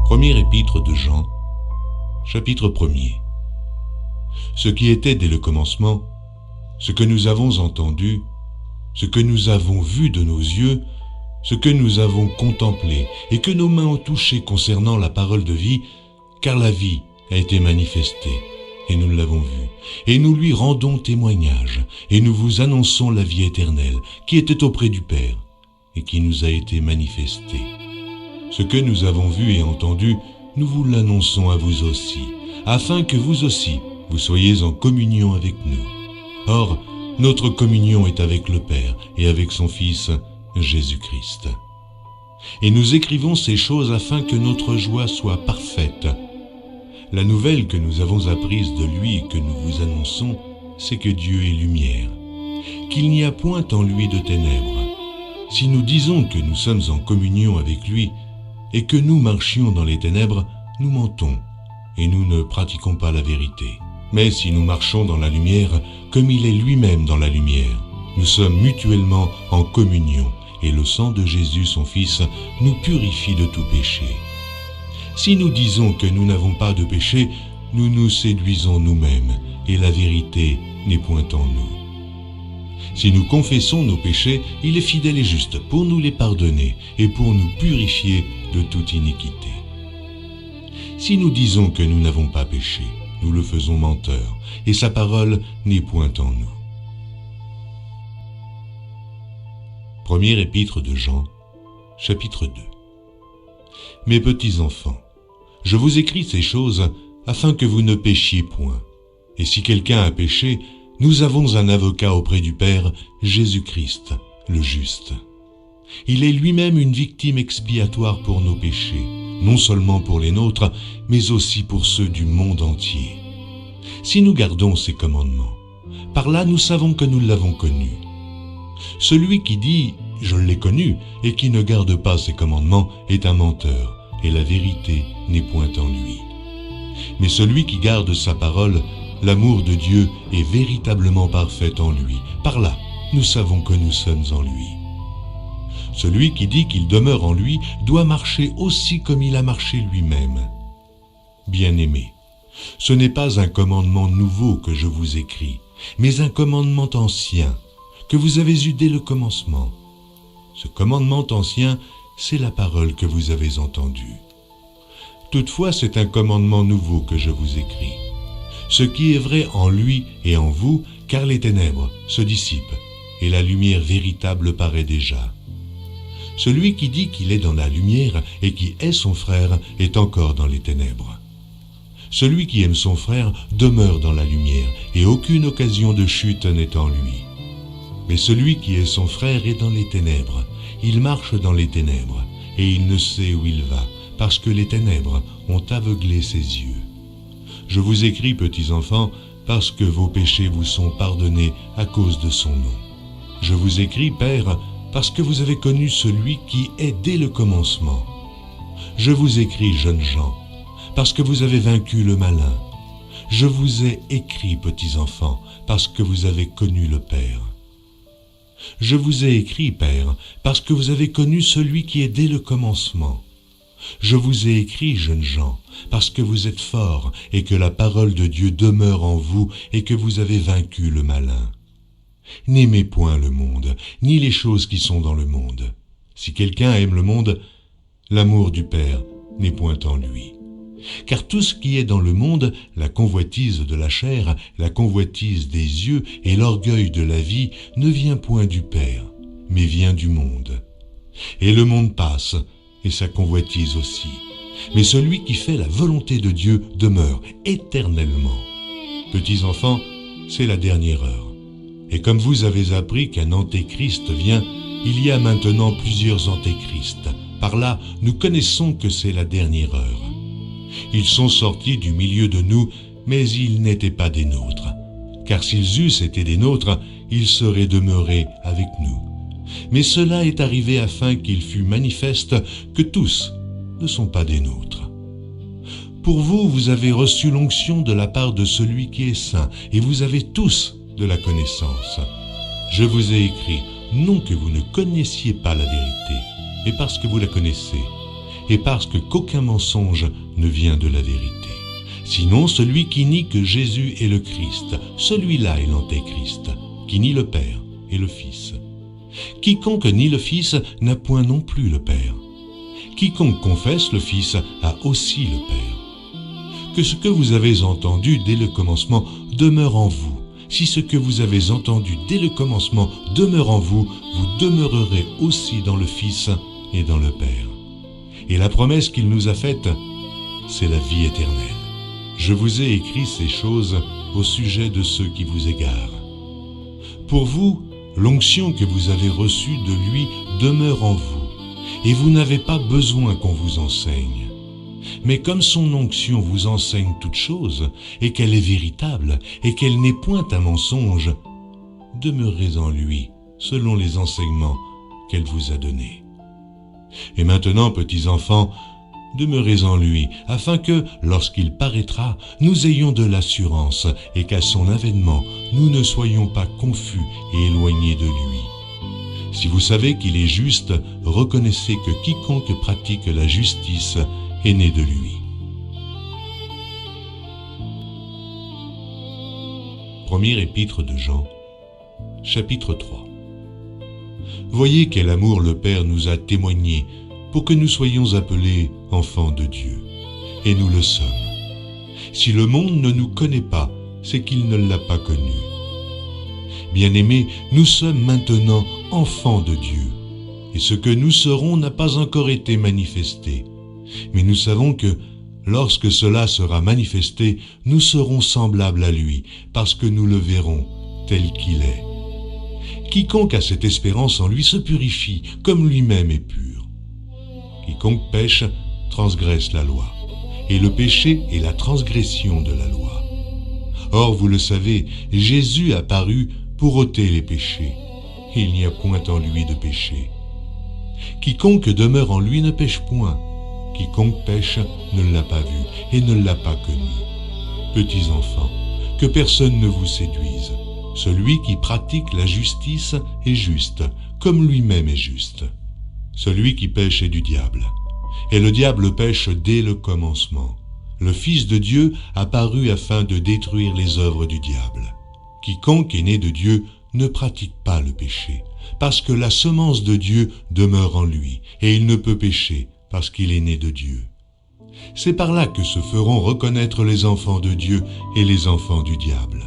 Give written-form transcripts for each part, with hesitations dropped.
Premier épître de Jean, chapitre 1er. Ce qui était dès le commencement, ce que nous avons entendu, ce que nous avons vu de nos yeux, ce que nous avons contemplé et que nos mains ont touché concernant la parole de vie, car la vie a été manifestée, et nous l'avons vue, et nous lui rendons témoignage, et nous vous annonçons la vie éternelle, qui était auprès du Père, et qui nous a été manifestée. Ce que nous avons vu et entendu, nous vous l'annonçons à vous aussi, afin que vous aussi, vous soyez en communion avec nous. Or, notre communion est avec le Père et avec son Fils, Jésus-Christ. Et nous écrivons ces choses afin que notre joie soit parfaite. La nouvelle que nous avons apprise de lui et que nous vous annonçons, c'est que Dieu est lumière, qu'il n'y a point en lui de ténèbres. Si nous disons que nous sommes en communion avec lui et que nous marchions dans les ténèbres, nous mentons et nous ne pratiquons pas la vérité. Mais si nous marchons dans la lumière, comme il est lui-même dans la lumière, nous sommes mutuellement en communion et le sang de Jésus, son Fils, nous purifie de tout péché. Si nous disons que nous n'avons pas de péché, nous nous séduisons nous-mêmes et la vérité n'est point en nous. Si nous confessons nos péchés, il est fidèle et juste pour nous les pardonner et pour nous purifier de toute iniquité. Si nous disons que nous n'avons pas péché, nous le faisons menteur, et sa parole n'est point en nous. Premier épître de Jean, chapitre 2. Mes petits enfants, je vous écris ces choses afin que vous ne péchiez point. Et si quelqu'un a péché, nous avons un avocat auprès du Père, Jésus-Christ, le juste. Il est lui-même une victime expiatoire pour nos péchés, non seulement pour les nôtres, mais aussi pour ceux du monde entier. Si nous gardons ses commandements, par là nous savons que nous l'avons connu. Celui qui dit « je l'ai connu » et qui ne garde pas ses commandements est un menteur, et la vérité n'est point en lui. Mais celui qui garde sa parole, l'amour de Dieu est véritablement parfait en lui. Par là, nous savons que nous sommes en lui. Celui qui dit qu'il demeure en lui doit marcher aussi comme il a marché lui-même. Bien-aimés, ce n'est pas un commandement nouveau que je vous écris, mais un commandement ancien, que vous avez eu dès le commencement. Ce commandement ancien, c'est la parole que vous avez entendue. Toutefois, c'est un commandement nouveau que je vous écris. Ce qui est vrai en lui et en vous, car les ténèbres se dissipent, et la lumière véritable paraît déjà. Celui qui dit qu'il est dans la lumière et qui est son frère est encore dans les ténèbres. Celui qui aime son frère demeure dans la lumière, et aucune occasion de chute n'est en lui. Mais celui qui est son frère est dans les ténèbres. Il marche dans les ténèbres, et il ne sait où il va, parce que les ténèbres ont aveuglé ses yeux. Je vous écris, petits enfants, parce que vos péchés vous sont pardonnés à cause de son nom. Je vous écris, Père, parce que vous avez connu celui qui est dès le commencement. Je vous écris, jeunes gens, parce que vous avez vaincu le malin. Je vous ai écrit, petits enfants, parce que vous avez connu le Père. Je vous ai écrit, Père, parce que vous avez connu celui qui est dès le commencement. Je vous ai écrit, jeunes gens, parce que vous êtes forts et que la parole de Dieu demeure en vous et que vous avez vaincu le malin. N'aimez point le monde, ni les choses qui sont dans le monde. Si quelqu'un aime le monde, l'amour du Père n'est point en lui. Car tout ce qui est dans le monde, la convoitise de la chair, la convoitise des yeux et l'orgueil de la vie, ne vient point du Père, mais vient du monde. Et le monde passe, et sa convoitise aussi. Mais celui qui fait la volonté de Dieu demeure éternellement. Petits enfants, c'est la dernière heure. Et comme vous avez appris qu'un antéchrist vient, il y a maintenant plusieurs antéchrists. Par là, nous connaissons que c'est la dernière heure. Ils sont sortis du milieu de nous, mais ils n'étaient pas des nôtres. Car s'ils eussent été des nôtres, ils seraient demeurés avec nous. Mais cela est arrivé afin qu'il fût manifeste que tous ne sont pas des nôtres. Pour vous, vous avez reçu l'onction de la part de celui qui est saint, et vous avez tous de la connaissance. Je vous ai écrit, non que vous ne connaissiez pas la vérité, mais parce que vous la connaissez, et parce qu'aucun mensonge ne vient de la vérité. Sinon, celui qui nie que Jésus est le Christ, celui-là est l'Antéchrist, qui nie le Père et le Fils. Quiconque nie le Fils n'a point non plus le Père. Quiconque confesse le Fils a aussi le Père. Que ce que vous avez entendu dès le commencement demeure en vous. Si ce que vous avez entendu dès le commencement demeure en vous, vous demeurerez aussi dans le Fils et dans le Père. Et la promesse qu'il nous a faite, c'est la vie éternelle. Je vous ai écrit ces choses au sujet de ceux qui vous égarent. Pour vous, l'onction que vous avez reçue de lui demeure en vous, et vous n'avez pas besoin qu'on vous enseigne. Mais comme son onction vous enseigne toutes choses, et qu'elle est véritable, et qu'elle n'est point un mensonge, demeurez en lui, selon les enseignements qu'elle vous a donnés. Et maintenant, petits enfants, demeurez en lui, afin que, lorsqu'il paraîtra, nous ayons de l'assurance, et qu'à son avènement, nous ne soyons pas confus et éloignés de lui. Si vous savez qu'il est juste, reconnaissez que quiconque pratique la justice est né de lui. Première épître de Jean, chapitre 3. Voyez quel amour le Père nous a témoigné pour que nous soyons appelés enfants de Dieu. Et nous le sommes. Si le monde ne nous connaît pas, c'est qu'il ne l'a pas connu. Bien-aimés, nous sommes maintenant enfants de Dieu. Et ce que nous serons n'a pas encore été manifesté. Mais nous savons que, lorsque cela sera manifesté, nous serons semblables à lui, parce que nous le verrons tel qu'il est. Quiconque a cette espérance en lui se purifie, comme lui-même est pur. Quiconque pêche transgresse la loi, et le péché est la transgression de la loi. Or, vous le savez, Jésus a paru pour ôter les péchés, et il n'y a point en lui de péché. Quiconque demeure en lui ne pêche point. Quiconque pêche ne l'a pas vu et ne l'a pas connu. Petits enfants, que personne ne vous séduise. Celui qui pratique la justice est juste, comme lui-même est juste. Celui qui pêche est du diable. Et le diable pêche dès le commencement. Le Fils de Dieu a paru afin de détruire les œuvres du diable. Quiconque est né de Dieu ne pratique pas le péché, parce que la semence de Dieu demeure en lui, et il ne peut pécher, parce qu'il est né de Dieu. C'est par là que se feront reconnaître les enfants de Dieu et les enfants du diable.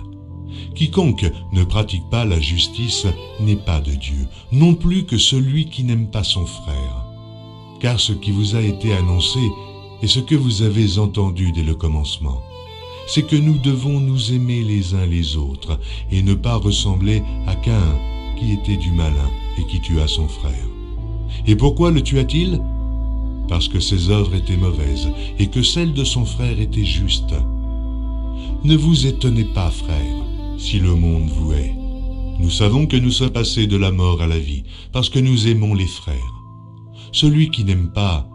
Quiconque ne pratique pas la justice n'est pas de Dieu, non plus que celui qui n'aime pas son frère. Car ce qui vous a été annoncé est ce que vous avez entendu dès le commencement. C'est que nous devons nous aimer les uns les autres et ne pas ressembler à Caïn qui était du malin et qui tua son frère. Et pourquoi le tua-t-il ? Parce que ses œuvres étaient mauvaises et que celles de son frère étaient justes. Ne vous étonnez pas, frères, si le monde vous hait. Nous savons que nous sommes passés de la mort à la vie, parce que nous aimons les frères. Celui qui n'aime pas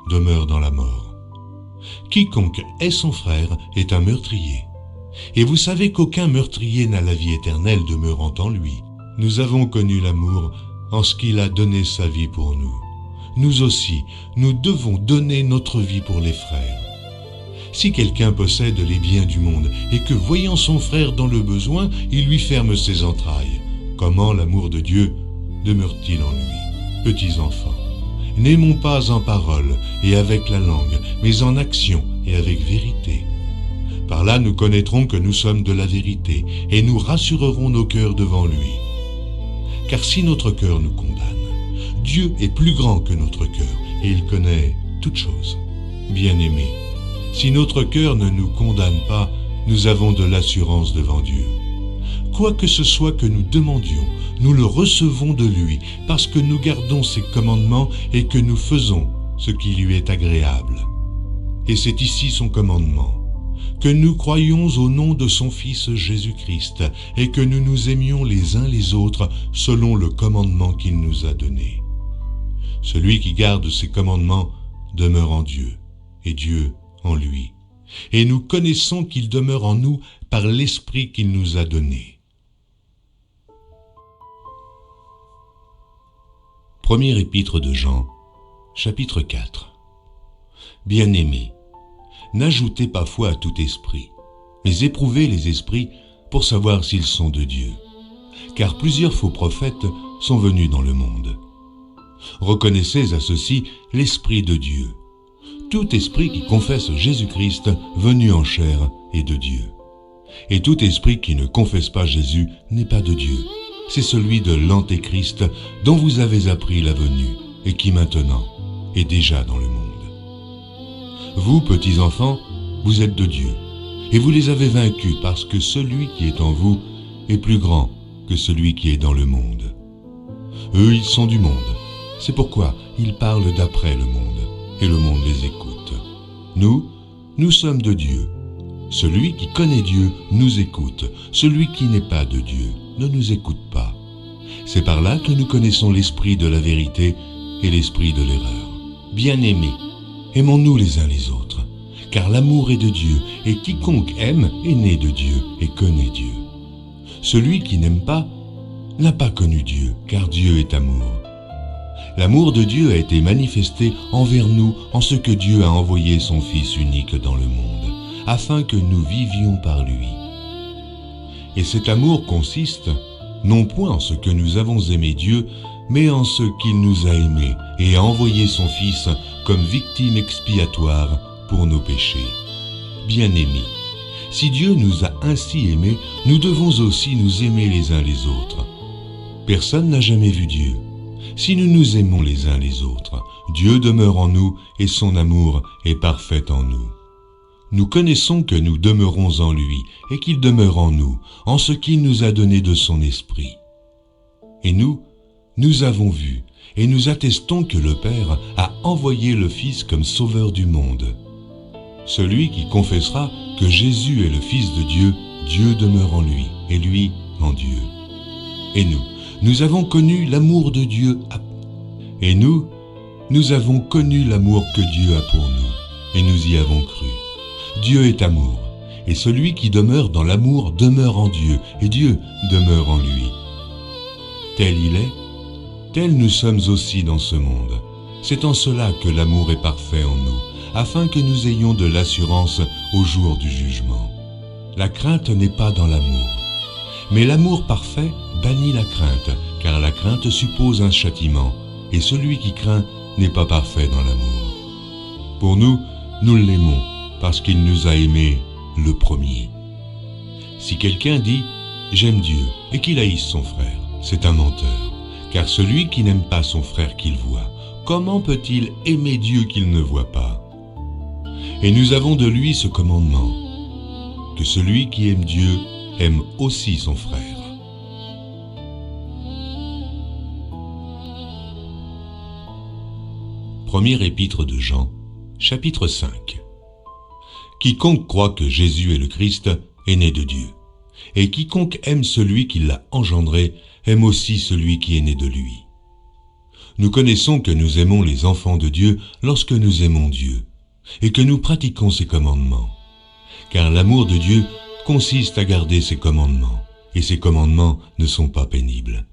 demeure dans la mort. Quiconque hait son frère est un meurtrier. Et vous savez qu'aucun meurtrier n'a la vie éternelle demeurant en lui. Nous avons connu l'amour en ce qu'il a donné sa vie pour nous. Nous aussi, nous devons donner notre vie pour les frères. Si quelqu'un possède les biens du monde et que, voyant son frère dans le besoin, il lui ferme ses entrailles, comment l'amour de Dieu demeure-t-il en lui ? Petits enfants, n'aimons pas en parole et avec la langue, mais en action et avec vérité. Par là, nous connaîtrons que nous sommes de la vérité et nous rassurerons nos cœurs devant lui. Car si notre cœur nous condamne, Dieu est plus grand que notre cœur et il connaît toutes choses. Bien-aimés, si notre cœur ne nous condamne pas, nous avons de l'assurance devant Dieu. Quoi que ce soit que nous demandions, nous le recevons de lui, parce que nous gardons ses commandements et que nous faisons ce qui lui est agréable. Et c'est ici son commandement, que nous croyions au nom de son Fils Jésus-Christ et que nous nous aimions les uns les autres selon le commandement qu'il nous a donné. Celui qui garde ses commandements demeure en Dieu, et Dieu en lui. Et nous connaissons qu'il demeure en nous par l'Esprit qu'il nous a donné. Première épître de Jean, chapitre 4. Bien-aimés, n'ajoutez pas foi à tout esprit, mais éprouvez les esprits pour savoir s'ils sont de Dieu. Car plusieurs faux prophètes sont venus dans le monde. Reconnaissez à ceci l'Esprit de Dieu. Tout esprit qui confesse Jésus-Christ venu en chair est de Dieu. Et tout esprit qui ne confesse pas Jésus n'est pas de Dieu. C'est celui de l'Antéchrist dont vous avez appris la venue et qui maintenant est déjà dans le monde. Vous, petits enfants, vous êtes de Dieu et vous les avez vaincus parce que celui qui est en vous est plus grand que celui qui est dans le monde. Eux, ils sont du monde. C'est pourquoi ils parlent d'après le monde et le monde les écoute. Nous sommes de Dieu. Celui qui connaît Dieu nous écoute. Celui qui n'est pas de Dieu ne nous écoute pas. C'est par là que nous connaissons l'esprit de la vérité et l'esprit de l'erreur. Bien-aimés, aimons-nous les uns les autres, car l'amour est de Dieu, et quiconque aime est né de Dieu et connaît Dieu. Celui qui n'aime pas n'a pas connu Dieu, car Dieu est amour. L'amour de Dieu a été manifesté envers nous en ce que Dieu a envoyé son Fils unique dans le monde, afin que nous vivions par lui. Et cet amour consiste, non point en ce que nous avons aimé Dieu, mais en ce qu'il nous a aimés et a envoyé son Fils comme victime expiatoire pour nos péchés. Bien-aimés, si Dieu nous a ainsi aimés, nous devons aussi nous aimer les uns les autres. Personne n'a jamais vu Dieu. Si nous nous aimons les uns les autres, Dieu demeure en nous et son amour est parfait en nous. Nous connaissons que nous demeurons en lui et qu'il demeure en nous, en ce qu'il nous a donné de son esprit. Et nous avons vu et nous attestons que le Père a envoyé le Fils comme sauveur du monde. Celui qui confessera que Jésus est le Fils de Dieu, Dieu demeure en lui et lui en Dieu. Et nous avons connu l'amour de Dieu. Et nous avons connu l'amour que Dieu a pour nous et nous y avons cru. Dieu est amour, et celui qui demeure dans l'amour demeure en Dieu, et Dieu demeure en lui. Tel il est, tel nous sommes aussi dans ce monde. C'est en cela que l'amour est parfait en nous, afin que nous ayons de l'assurance au jour du jugement. La crainte n'est pas dans l'amour, mais l'amour parfait bannit la crainte, car la crainte suppose un châtiment, et celui qui craint n'est pas parfait dans l'amour. Pour nous l'aimons, parce qu'il nous a aimés le premier. Si quelqu'un dit « J'aime Dieu » et qu'il haïsse son frère, c'est un menteur. Car celui qui n'aime pas son frère qu'il voit, comment peut-il aimer Dieu qu'il ne voit pas? Et nous avons de lui ce commandement, que celui qui aime Dieu aime aussi son frère. Première épître de Jean, chapitre 5. Quiconque croit que Jésus est le Christ est né de Dieu, et quiconque aime celui qui l'a engendré aime aussi celui qui est né de lui. Nous connaissons que nous aimons les enfants de Dieu lorsque nous aimons Dieu, et que nous pratiquons ses commandements. Car l'amour de Dieu consiste à garder ses commandements, et ses commandements ne sont pas pénibles.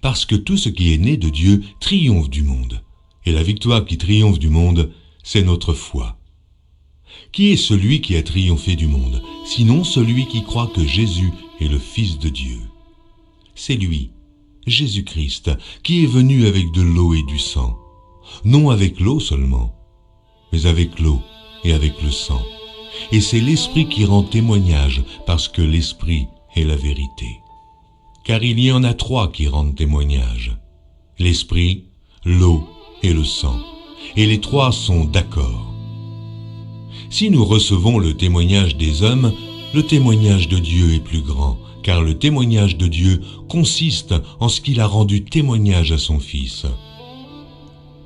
Parce que tout ce qui est né de Dieu triomphe du monde, et la victoire qui triomphe du monde, c'est notre foi. Qui est celui qui a triomphé du monde, sinon celui qui croit que Jésus est le Fils de Dieu? C'est lui, Jésus-Christ, qui est venu avec de l'eau et du sang, non avec l'eau seulement, mais avec l'eau et avec le sang. Et c'est l'Esprit qui rend témoignage, parce que l'Esprit est la vérité. Car il y en a trois qui rendent témoignage, l'Esprit, l'eau et le sang, et les trois sont d'accord. Si nous recevons le témoignage des hommes, le témoignage de Dieu est plus grand, car le témoignage de Dieu consiste en ce qu'il a rendu témoignage à son Fils.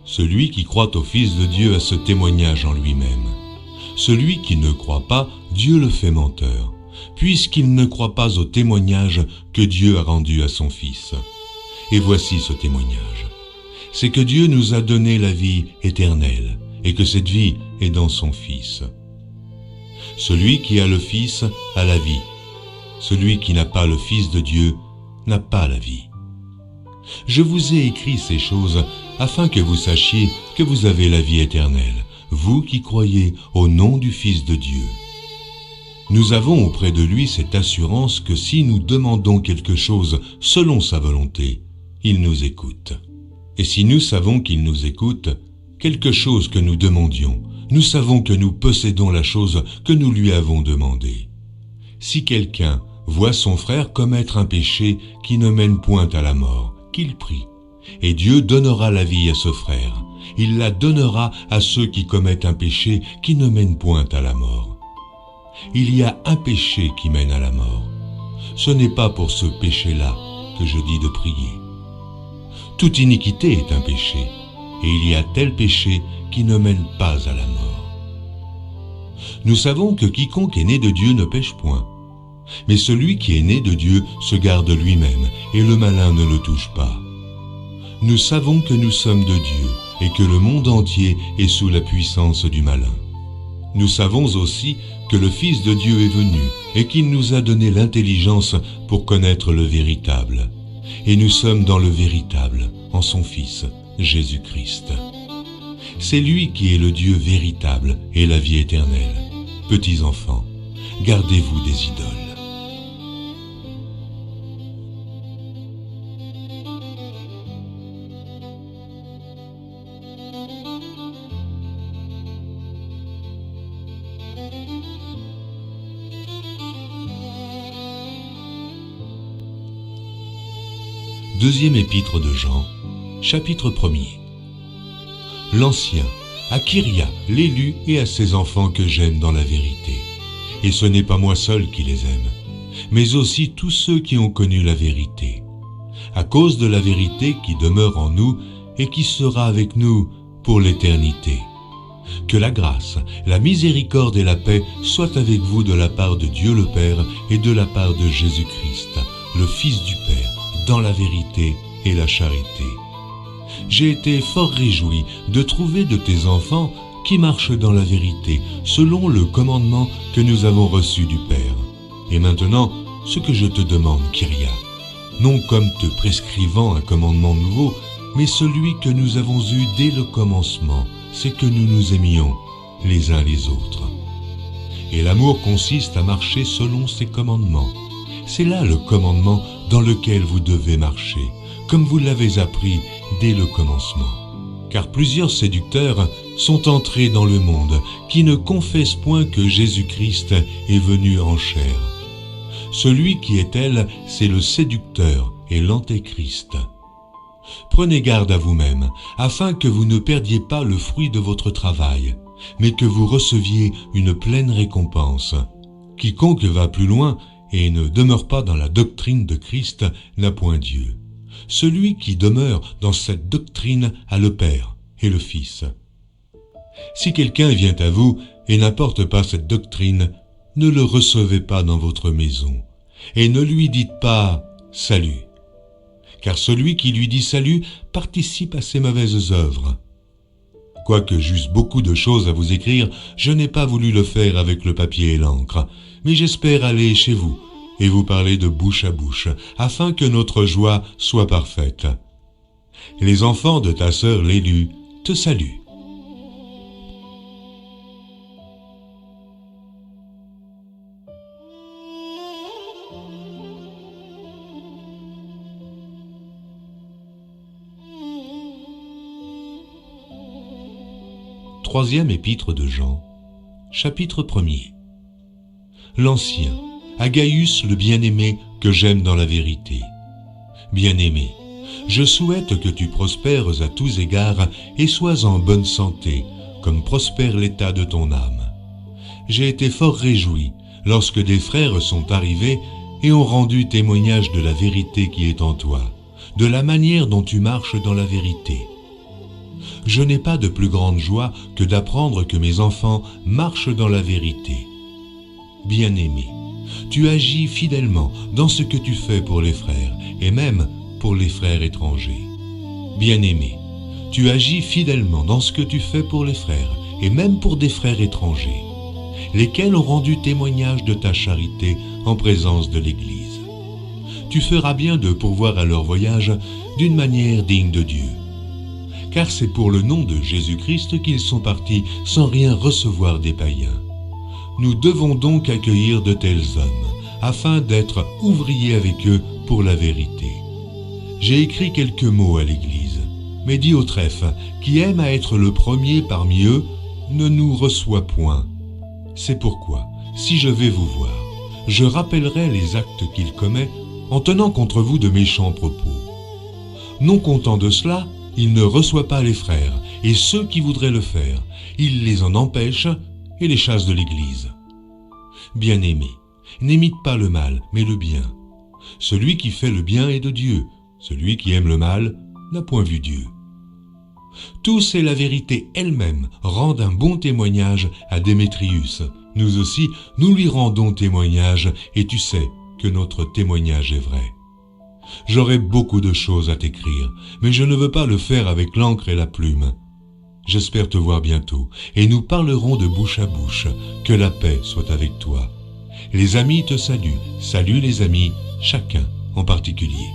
Celui qui croit au Fils de Dieu a ce témoignage en lui-même. Celui qui ne croit pas, Dieu le fait menteur, puisqu'il ne croit pas au témoignage que Dieu a rendu à son Fils. Et voici ce témoignage. C'est que Dieu nous a donné la vie éternelle, et que cette vie est dans son Fils. Celui qui a le Fils a la vie. Celui qui n'a pas le Fils de Dieu n'a pas la vie. Je vous ai écrit ces choses afin que vous sachiez que vous avez la vie éternelle, vous qui croyez au nom du Fils de Dieu. Nous avons auprès de lui cette assurance que si nous demandons quelque chose selon sa volonté, il nous écoute. Et si nous savons qu'il nous écoute, quelque chose que nous demandions, nous savons que nous possédons la chose que nous lui avons demandée. Si quelqu'un voit son frère commettre un péché qui ne mène point à la mort, qu'il prie, et Dieu donnera la vie à ce frère. Il la donnera à ceux qui commettent un péché qui ne mène point à la mort. Il y a un péché qui mène à la mort. Ce n'est pas pour ce péché-là que je dis de prier. Toute iniquité est un péché, et il y a tel péché qui ne mène pas à la mort. Nous savons que quiconque est né de Dieu ne pêche point, mais celui qui est né de Dieu se garde lui-même, et le malin ne le touche pas. Nous savons que nous sommes de Dieu, et que le monde entier est sous la puissance du malin. Nous savons aussi que le Fils de Dieu est venu, et qu'il nous a donné l'intelligence pour connaître le véritable. Et nous sommes dans le véritable, en son Fils, Jésus-Christ. C'est lui qui est le Dieu véritable et la vie éternelle. Petits enfants, gardez-vous des idoles. Deuxième épître de Jean, chapitre 1er. L'Ancien, à Kyria, l'élu et à ses enfants que j'aime dans la vérité. Et ce n'est pas moi seul qui les aime, mais aussi tous ceux qui ont connu la vérité. À cause de la vérité qui demeure en nous et qui sera avec nous pour l'éternité. Que la grâce, la miséricorde et la paix soient avec vous de la part de Dieu le Père et de la part de Jésus-Christ, le Fils du Père, dans la vérité et la charité. J'ai été fort réjoui de trouver de tes enfants qui marchent dans la vérité, selon le commandement que nous avons reçu du Père. Et maintenant, ce que je te demande, Kyria, non comme te prescrivant un commandement nouveau, mais celui que nous avons eu dès le commencement, c'est que nous nous aimions les uns les autres. Et l'amour consiste à marcher selon ses commandements. C'est là le commandement dans lequel vous devez marcher, comme vous l'avez appris dès le commencement. Car plusieurs séducteurs sont entrés dans le monde, qui ne confessent point que Jésus-Christ est venu en chair. Celui qui est tel, c'est le séducteur et l'antéchrist. Prenez garde à vous-même, afin que vous ne perdiez pas le fruit de votre travail, mais que vous receviez une pleine récompense. Quiconque va plus loin et ne demeure pas dans la doctrine de Christ n'a point Dieu. Celui qui demeure dans cette doctrine a le Père et le Fils. Si quelqu'un vient à vous et n'apporte pas cette doctrine, ne le recevez pas dans votre maison, et ne lui dites pas « Salut », car celui qui lui dit « Salut » participe à ses mauvaises œuvres. Quoique j'eusse beaucoup de choses à vous écrire, je n'ai pas voulu le faire avec le papier et l'encre, mais j'espère aller chez vous et vous parler de bouche à bouche, afin que notre joie soit parfaite. Les enfants de ta sœur l'élue te saluent. Troisième épître de Jean, chapitre 1er. L'Ancien, à Gaius le bien-aimé que j'aime dans la vérité. Bien-aimé, je souhaite que tu prospères à tous égards et sois en bonne santé, comme prospère l'état de ton âme. J'ai été fort réjoui lorsque des frères sont arrivés et ont rendu témoignage de la vérité qui est en toi, de la manière dont tu marches dans la vérité. Je n'ai pas de plus grande joie que d'apprendre que mes enfants marchent dans la vérité. Bien-aimé, tu agis fidèlement dans ce que tu fais pour les frères, et même pour les frères étrangers. Bien-aimé, tu agis fidèlement dans ce que tu fais pour les frères, et même pour des frères étrangers, lesquels ont rendu témoignage de ta charité en présence de l'Église. Tu feras bien de pourvoir à leur voyage d'une manière digne de Dieu. car c'est pour le nom de Jésus-Christ qu'ils sont partis sans rien recevoir des païens. Nous devons donc accueillir de tels hommes, afin d'être ouvriers avec eux pour la vérité. J'ai écrit quelques mots à l'Église, mais Diotrephe, qui aime à être le premier parmi eux, ne nous reçoit point. C'est pourquoi, si je vais vous voir, je rappellerai les actes qu'il commet en tenant contre vous de méchants propos. Non content de cela, il ne reçoit pas les frères, et ceux qui voudraient le faire, il les en empêche et les chasse de l'Église. Bien-aimé, n'imite pas le mal, mais le bien. Celui qui fait le bien est de Dieu, celui qui aime le mal n'a point vu Dieu. Tous et la vérité elle-même rendent un bon témoignage à Démétrius. Nous aussi, nous lui rendons témoignage, et tu sais que notre témoignage est vrai. J'aurais beaucoup de choses à t'écrire, mais je ne veux pas le faire avec l'encre et la plume. J'espère te voir bientôt, et nous parlerons de bouche à bouche. Que la paix soit avec toi. Les amis te saluent, salue les amis, chacun en particulier.